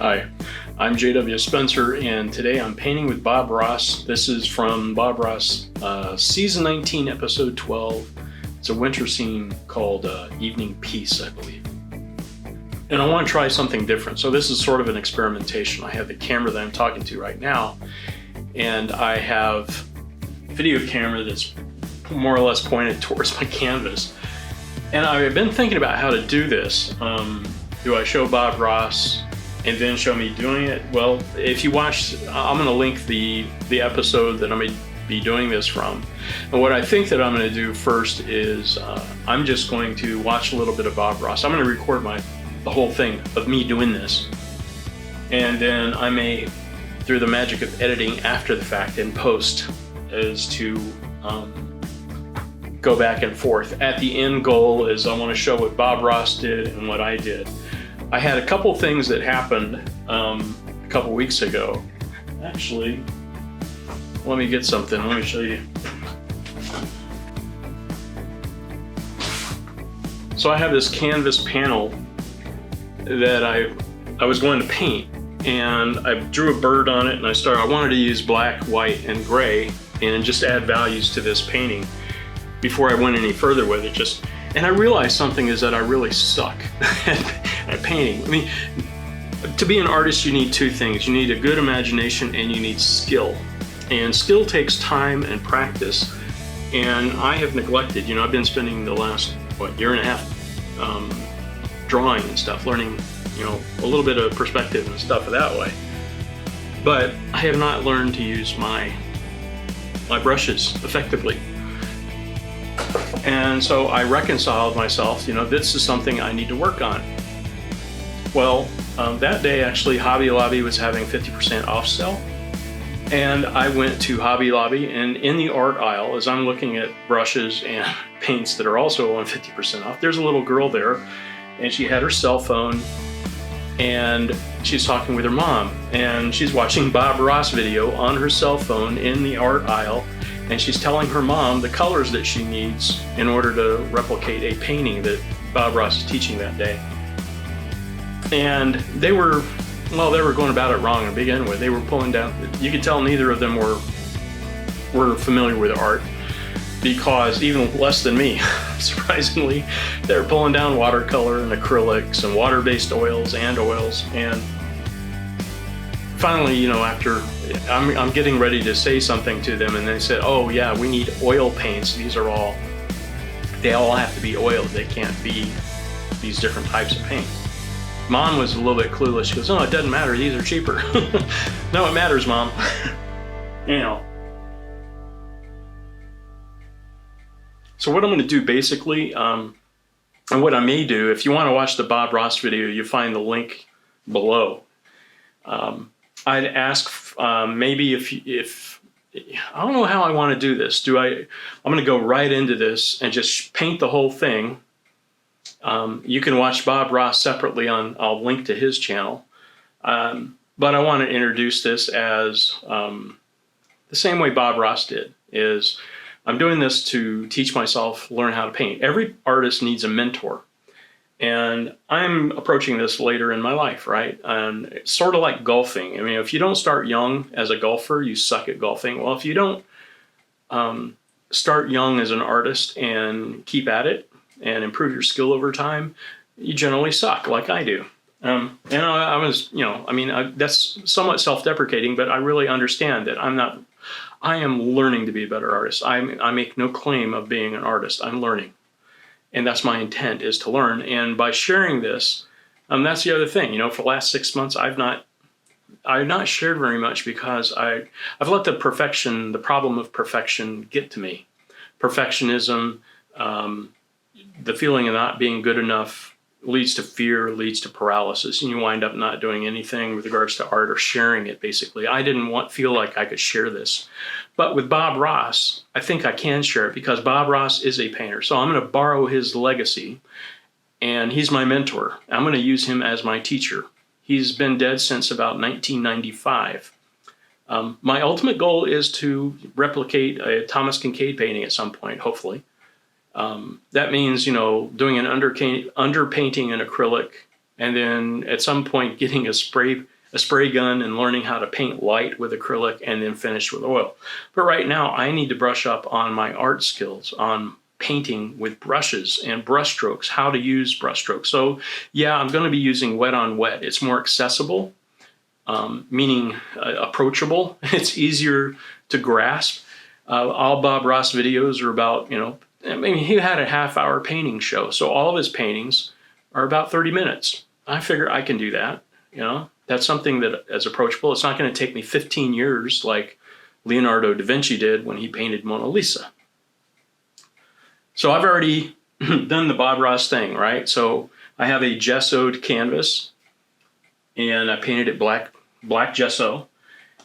Hi, I'm J.W. Spencer, and today I'm painting with Bob Ross. This is from Bob Ross, Season 19, Episode 12. It's a winter scene called Evening Peace, I believe. And I want to try something different. So this is sort of an experimentation. I have the camera that I'm talking to right now, and I have a video camera that's more or less pointed towards my canvas. And I've been thinking about how to do this. Do I show Bob Ross and then show me doing it? Well, if you watch, I'm going to link the episode that I'm going to be doing this from. And what I think that I'm going to do first is I'm just going to watch a little bit of Bob Ross. I'm going to record the whole thing of me doing this. And then I may, through the magic of editing after the fact in post, is to go back and forth. At the end goal is I want to show what Bob Ross did and what I did. I had a couple things that happened a couple weeks ago. Actually, let me get something. Let me show you. So I have this canvas panel that I was going to paint, and I drew a bird on it, and I wanted to use black, white, and gray and just add values to this painting before I went any further with it. And I realized something is that I really suck at painting. I mean, to be an artist, you need two things. You need a good imagination and you need skill. And skill takes time and practice. And I have neglected, I've been spending the last, year and a half drawing and stuff, learning, a little bit of perspective and stuff that way. But I have not learned to use my brushes effectively. And so I reconciled myself, this is something I need to work on. Well, that day actually Hobby Lobby was having 50% off sale. And I went to Hobby Lobby, and in the art aisle, as I'm looking at brushes and paints that are also on 50% off, there's a little girl there, and she had her cell phone, and she's talking with her mom, and she's watching Bob Ross video on her cell phone in the art aisle. And she's telling her mom the colors that she needs in order to replicate a painting that Bob Ross is teaching that day. And they were going about it wrong to begin with. They were pulling down, you could tell neither of them were familiar with art, because even less than me, surprisingly, they're pulling down watercolor and acrylics and water-based oils. And finally, after I'm getting ready to say something to them, and they said, "Oh yeah, we need oil paints. They all have to be oiled. They can't be these different types of paint." Mom was a little bit clueless. She goes, "Oh, it doesn't matter. These are cheaper." No, it matters, Mom. So what I'm going to do basically, and what I may do, if you want to watch the Bob Ross video, you find the link below. I'd ask maybe if I don't know how I want to do this. I'm going to go right into this and just paint the whole thing. You can watch Bob Ross separately I'll link to his channel. But I want to introduce this as the same way Bob Ross did. Is I'm doing this to teach myself, learn how to paint. Every artist needs a mentor. And I'm approaching this later in my life, right? And it's sort of like golfing. I mean, if you don't start young as a golfer, you suck at golfing. Well, if you don't start young as an artist and keep at it and improve your skill over time, you generally suck, like I do. And I was, that's somewhat self-deprecating, but I really understand that I am learning to be a better artist. I make no claim of being an artist. I'm learning. And that's my intent, is to learn. And by sharing this, that's the other thing. For the last 6 months, I've not shared very much because I've let the problem of perfection get to me. Perfectionism, the feeling of not being good enough leads to fear, leads to paralysis, and you wind up not doing anything with regards to art or sharing it, basically. I didn't feel like I could share this. But with Bob Ross, I think I can share it because Bob Ross is a painter. So I'm going to borrow his legacy, and he's my mentor. I'm going to use him as my teacher. He's been dead since about 1995. My ultimate goal is to replicate a Thomas Kincaid painting at some point, hopefully. That means, doing an underpainting in acrylic and then at some point getting a spray gun and learning how to paint light with acrylic and then finish with oil. But right now I need to brush up on my art skills, on painting with brushes and brush strokes, how to use brush strokes. So yeah, I'm going to be using wet on wet. It's more accessible, meaning approachable. It's easier to grasp. All Bob Ross videos are about, I mean, he had a half-hour painting show, so all of his paintings are about 30 minutes. I figure I can do that, That's something that is approachable. It's not going to take me 15 years like Leonardo da Vinci did when he painted Mona Lisa. So I've already done the Bob Ross thing, right? So I have a gessoed canvas, and I painted it black gesso,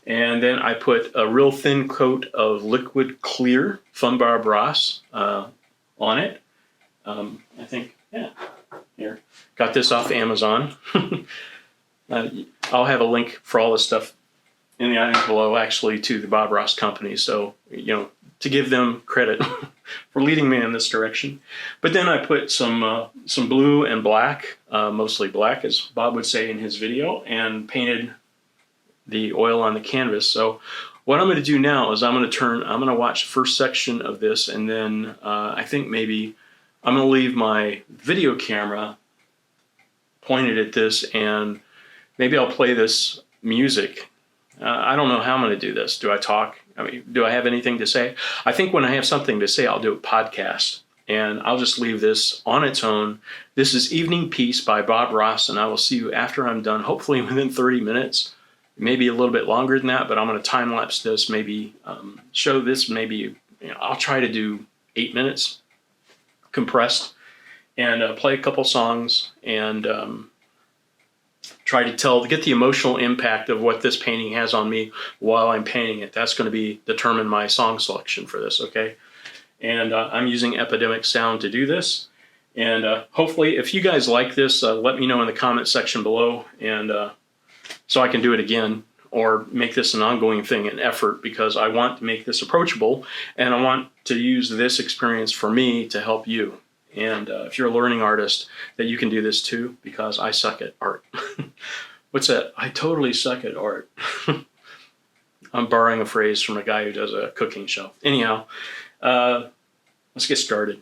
and then I put a real thin coat of liquid clear from Bob Ross on it. I think, yeah, here. Got this off Amazon. I'll have a link for all this stuff in the items below, actually, to the Bob Ross company. So, to give them credit for leading me in this direction. But then I put some blue and black, mostly black, as Bob would say in his video, and painted the oil on the canvas. So what I'm going to do now is I'm going to watch the first section of this, and then I think maybe I'm going to leave my video camera pointed at this, and maybe I'll play this music. I don't know how I'm going to do this. Do I talk? I mean, do I have anything to say? I think when I have something to say, I'll do a podcast, and I'll just leave this on its own. This is Evening Peace by Bob Ross, and I will see you after I'm done, hopefully within 30 minutes, maybe a little bit longer than that, but I'm going to time lapse this, maybe show this, maybe I'll try to do 8 minutes compressed, and play a couple songs, and try to get the emotional impact of what this painting has on me while I'm painting it. That's going to determine my song selection for this, okay? And I'm using Epidemic Sound to do this. And hopefully, if you guys like this, let me know in the comment section below, and so I can do it again or make this an ongoing thing, an effort, because I want to make this approachable, and I want to use this experience for me to help you. And if you're a learning artist, that you can do this too, because I suck at art. What's that? I totally suck at art. I'm borrowing a phrase from a guy who does a cooking show. Anyhow, let's get started.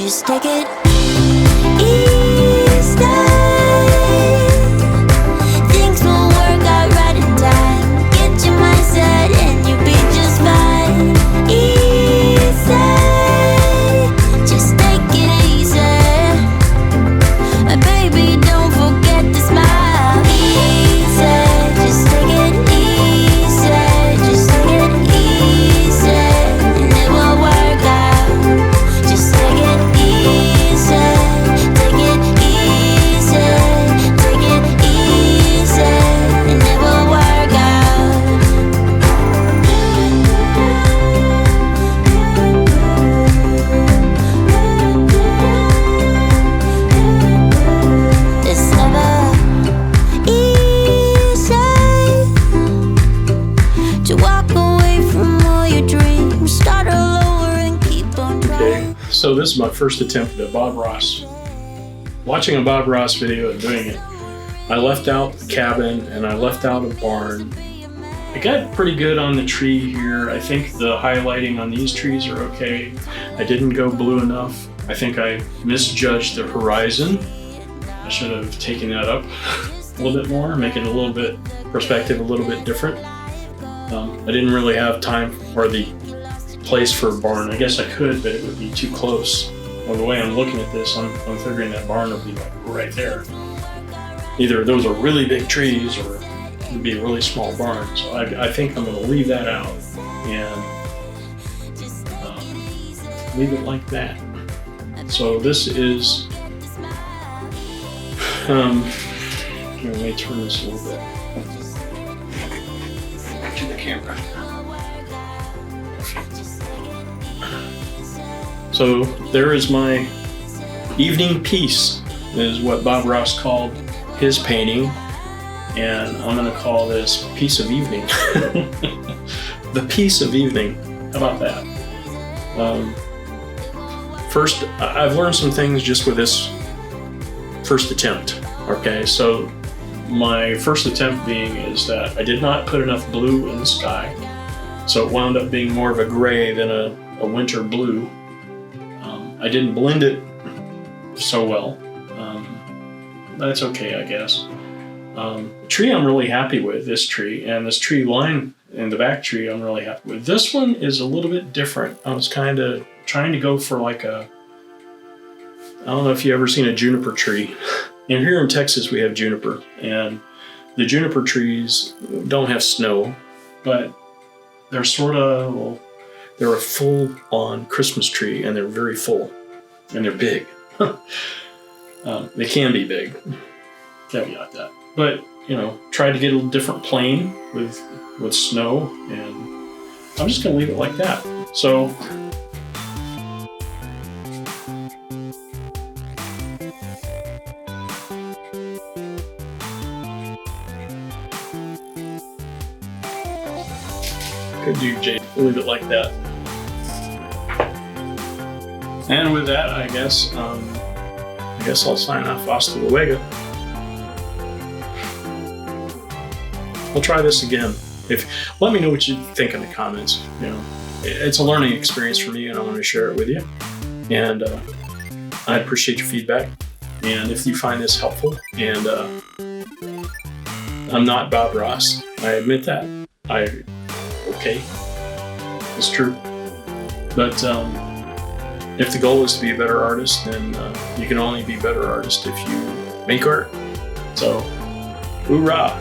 just take it easy. Things will work out right in time. Get your mindset and you'll be just fine. Easy, just take it easy. Baby, don't forget to smile. Easy, just take it easy. Just take it easy, and it will work out. Just take it easy. Take it easy. Take it easy, and it will work out. It's never easy to walk away from all your dreams. Start all over and keep on trying. Okay, so this is my first attempt at Bob Ross. Watching a Bob Ross video and doing it, I left out the cabin and I left out a barn. I got pretty good on the tree here. I think the highlighting on these trees are okay. I didn't go blue enough. I think I misjudged the horizon. I should have taken that up a little bit more, make it a little bit perspective, a little bit different. I didn't really have time or the place for a barn. I guess I could, but it would be too close. Well, the way I'm looking at this, I'm figuring that barn would be like right there. Either those are really big trees or it would be a really small barn. So I think I'm going to leave that out and leave it like that. So this is, here, let me turn this a little bit back to the camera. So there is my evening piece, is what Bob Ross called his painting, and I'm going to call this Piece of Evening. The Piece of Evening. How about that? First, I've learned some things just with this first attempt. Okay, so my first attempt being is that I did not put enough blue in the sky, so it wound up being more of a gray than a winter blue. I didn't blend it so well. That's okay, I guess. The tree I'm really happy with, this tree, and this tree line in the back tree I'm really happy with. This one is a little bit different. I was kind of trying to go for like a, I don't know if you've ever seen a juniper tree. And here in Texas we have juniper, and the juniper trees don't have snow, but they're sort of, well, they're a full-on Christmas tree, and they're very full, and they're big. They can be big, caveat that. But, you know, try to get a little different plane with snow, and I'm just going to leave it like that. So, could do Jay, leave it like that. And with that, I guess I'll sign off. Hasta luego. We'll try this again. Let me know what you think in the comments. You know, it's a learning experience for me, and I want to share it with you. And I appreciate your feedback. And if you find this helpful, and I'm not Bob Ross, I admit that. Okay, it's true. But if the goal is to be a better artist, then you can only be a better artist if you make art. So, hoorah!